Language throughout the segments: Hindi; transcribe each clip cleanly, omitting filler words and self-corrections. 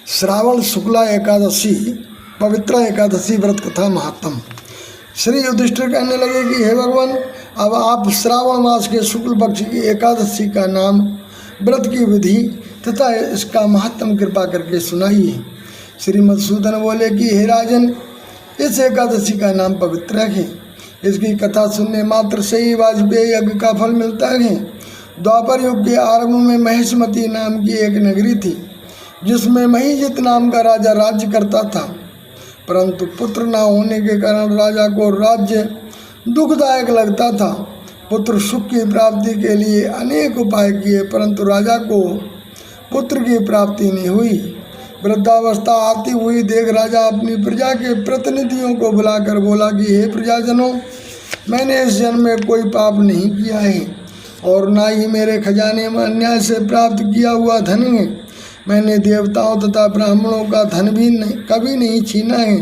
श्रावण शुक्ला एकादशी पवित्र एकादशी व्रत कथा महात्म। श्री युधिष्ठिर कहने लगे कि हे भगवान, अब आप श्रावण मास के शुक्ल पक्ष की एकादशी का नाम, व्रत की विधि तथा इसका महात्म कृपा करके सुनाइए। श्री मधुसूदन बोले कि हे राजन, इस एकादशी का नाम पवित्र है। इसकी कथा सुनने मात्र से ही वाजपेयी यज्ञ का फल मिलता है। द्वापर युग के आरंभ में महेशमती नाम की एक नगरी थी, जिसमें महीजित नाम का राजा राज्य करता था। परंतु पुत्र न होने के कारण राजा को राज्य दुखदायक लगता था। पुत्र सुख की प्राप्ति के लिए अनेक उपाय किए, परंतु राजा को पुत्र की प्राप्ति नहीं हुई। वृद्धावस्था आती हुई देख राजा अपनी प्रजा के प्रतिनिधियों को बुलाकर बोला कि हे प्रजाजनों, मैंने इस जन्म में कोई पाप नहीं किया है और ना ही मेरे खजाने में अन्याय से प्राप्त किया हुआ धन है। मैंने देवताओं तथा ब्राह्मणों का धन भी कभी नहीं छीना है।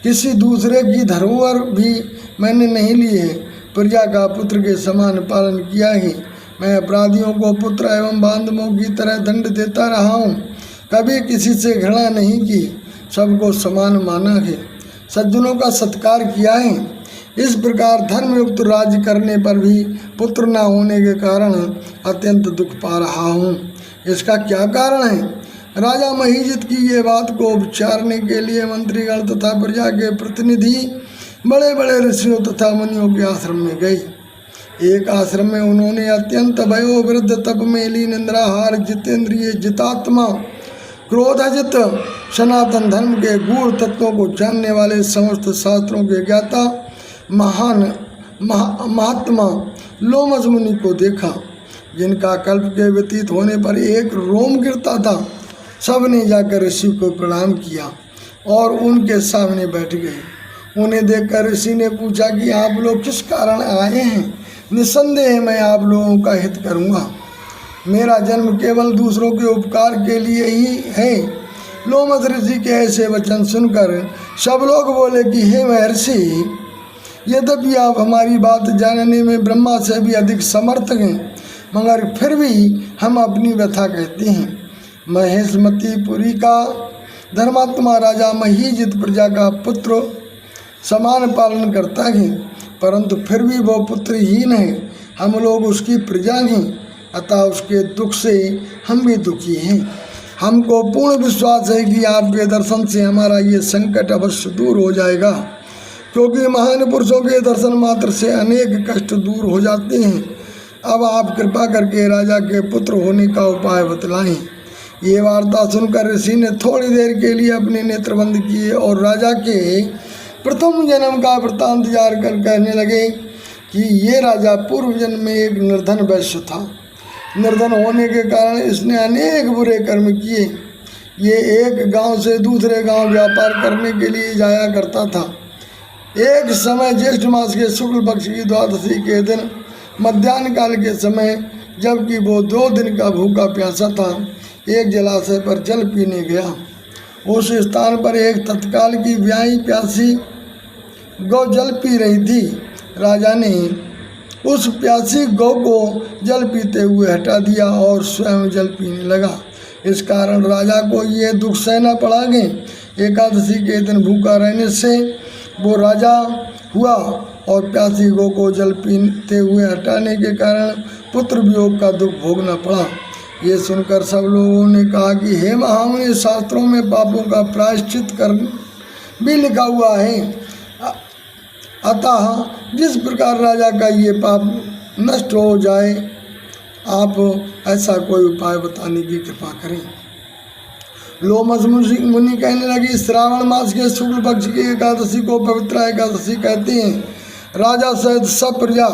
किसी दूसरे की धरोहर भी मैंने नहीं ली है। प्रजा का पुत्र के समान पालन किया है। मैं अपराधियों को पुत्र एवं बांधवों की तरह दंड देता रहा हूँ। कभी किसी से घृणा नहीं की, सबको समान माना है। सज्जनों का सत्कार किया है। इस प्रकार धर्मयुक्त राज्य करने पर भी पुत्र न होने के कारण अत्यंत दुख पा रहा हूँ। इसका क्या कारण है? राजा महीजित की ये बात को विचारने के लिए मंत्रीगण तथा प्रजा के प्रतिनिधि बड़े बड़े ऋषियों तथा मुनियों के आश्रम में गए। एक आश्रम में उन्होंने अत्यंत वयोवृद्ध तपमेली निंद्राहार जितेंद्रिय जितात्मा क्रोधजित सनातन धर्म के गूढ़ तत्वों को जानने वाले समस्त शास्त्रों के ज्ञाता महान महात्मा लोमस मुनि को देखा, जिनका कल्प के व्यतीत होने पर एक रोम गिरता था। सब ने जाकर ऋषि को प्रणाम किया और उनके सामने बैठ गए। उन्हें देखकर ऋषि ने पूछा कि आप लोग किस कारण आए हैं? निस्संदेह मैं आप लोगों का हित करूंगा। मेरा जन्म केवल दूसरों के उपकार के लिए ही है। लोमस ऋषि के ऐसे वचन सुनकर सब लोग बोले कि हे महर्षि, यद्यपि आप हमारी बात जानने में ब्रह्मा से भी अधिक समर्थ हैं, मगर फिर भी हम अपनी व्यथा कहते हैं। महेशमतीपुरी का धर्मात्मा राजा महीजित प्रजा का पुत्र समान पालन करता है, परंतु फिर भी वो पुत्रहीन है। हम लोग उसकी प्रजा हैं, अतः उसके दुख से हम भी दुखी हैं। हमको पूर्ण विश्वास है कि आपके दर्शन से हमारा ये संकट अवश्य दूर हो जाएगा, क्योंकि महान पुरुषों के दर्शन मात्र से अनेक कष्ट दूर हो जाते हैं। अब आप कृपा करके राजा के पुत्र होने का उपाय बतलाएं। ये वार्ता सुनकर ऋषि ने थोड़ी देर के लिए अपने नेत्र बंद किए और राजा के प्रथम जन्म का वृत्तांत जार कर कहने लगे कि ये राजा पूर्व जन्म में एक निर्धन वैश्य था। निर्धन होने के कारण इसने अनेक बुरे कर्म किए। ये एक गांव से दूसरे गांव व्यापार करने के लिए जाया करता था। एक समय ज्येष्ठ मास के शुक्ल पक्ष की द्वादशी के दिन मध्याह्न काल के समय, जबकि वो 2 दिन का भूखा प्यासा था, एक जलाशय पर जल पीने गया। उस स्थान पर एक तत्काल की ब्याही प्यासी गौ जल पी रही थी। राजा ने उस प्यासी गौ को जल पीते हुए हटा दिया और स्वयं जल पीने लगा। इस कारण राजा को ये दुख सहना पड़ा कि एकादशी के दिन भूखा रहने से वो राजा हुआ और प्यासी गौ को जल पीते हुए हटाने के कारण पुत्र वियोग का दुख भोगना पड़ा। ये सुनकर सब लोगों ने कहा कि हे महामुनि, शास्त्रों में पापों का प्रायश्चित कर भी लिखा हुआ है, अतः जिस प्रकार राजा का ये पाप नष्ट हो जाए, आप ऐसा कोई उपाय बताने की कृपा करें। लोमस मुनि कहने लगी, श्रावण मास के शुक्ल पक्ष की एकादशी को पवित्र एकादशी कहते हैं। राजा सहित सब प्रजा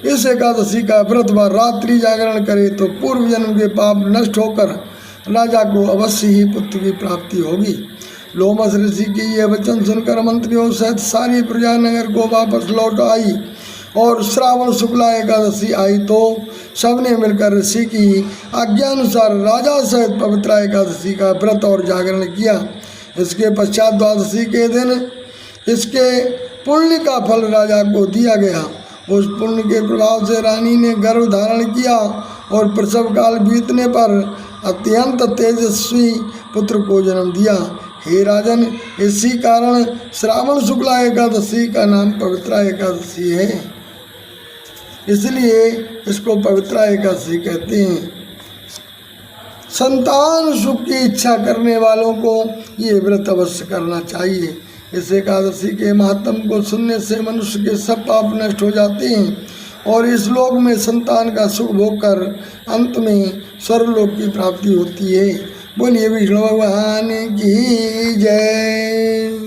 इस एकादशी का व्रत व रात्रि जागरण करे तो पूर्व जन्म के पाप नष्ट होकर राजा को अवश्य ही पुत्र की प्राप्ति होगी। लोमस ऋषि के ये वचन सुनकर मंत्रियों सहित सारी प्रजा नगर को वापस लौट आई और श्रावण शुक्ला एकादशी आई तो सबने मिलकर ऋषि की आज्ञानुसार राजा सहित पवित्र एकादशी का व्रत और जागरण किया। इसके पश्चात द्वादशी के दिन इसके पुण्य का फल राजा को दिया गया। उस पुण्य के प्रभाव से रानी ने गर्भ धारण किया और प्रसव काल बीतने पर अत्यंत तेजस्वी पुत्र को जन्म दिया। हे राजन, इसी कारण श्रावण शुक्ला एकादशी का नाम पवित्रा एकादशी है, इसलिए इसको पवित्रा एकादशी कहते हैं। संतान सुख की इच्छा करने वालों को ये व्रत अवश्य करना चाहिए। इस एकादशी के महात्म को सुनने से मनुष्य के सब पाप नष्ट हो जाते हैं और इस लोक में संतान का सुख भोग कर अंत में स्वर्गलोक की प्राप्ति होती है। बोलिए विष्णु भगवान की जय।